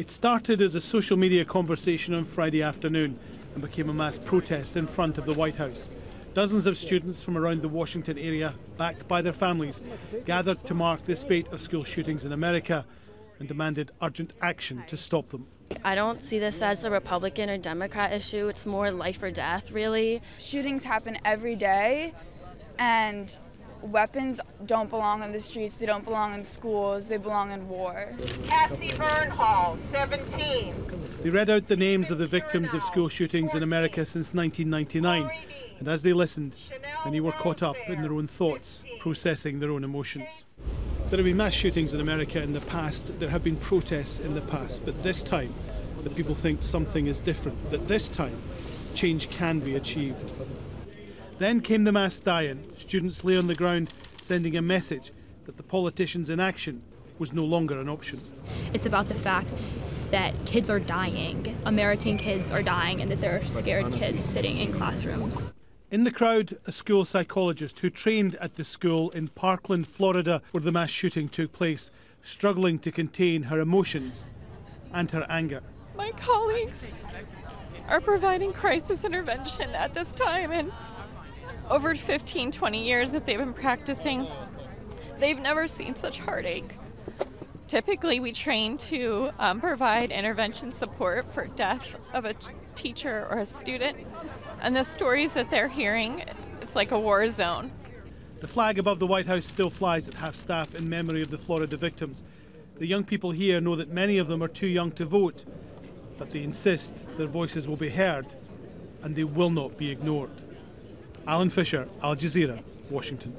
It started as a social media conversation on Friday afternoon and became a mass protest in front of the White House. Dozens of students from around the Washington area, backed by their families, gathered to mark the spate of school shootings in America and demanded urgent action to stop them. I don't see this as a Republican or Democrat issue. It's more life or death, really. Shootings happen every day, and weapons don't belong in the streets, they don't belong in schools, they belong in war. Cassie Bernhall, 17. They read out the names of the victims of school shootings in America since 1999, and as they listened, many were caught up in their own thoughts, processing their own emotions. There have been mass shootings in America in the past, there have been protests in the past, but this time, the people think something is different, that this time, change can be achieved. Then came the mass die-in. Students lay on the ground sending a message that the politicians' inaction was no longer an option. It's about the fact that kids are dying, American kids are dying, and that there are scared kids sitting in classrooms. In the crowd, a school psychologist who trained at the school in Parkland, Florida, where the mass shooting took place, struggling to contain her emotions and her anger. My colleagues are providing crisis intervention at this time, and over 15, 20 years that they've been practicing, they've never seen such heartache. Typically, we train to provide intervention support for death of a teacher or a student, and the stories that they're hearing, it's like a war zone. The flag above the White House still flies at half-staff in memory of the Florida victims. The young people here know that many of them are too young to vote, but they insist their voices will be heard and they will not be ignored. Alan Fisher, Al Jazeera, Washington.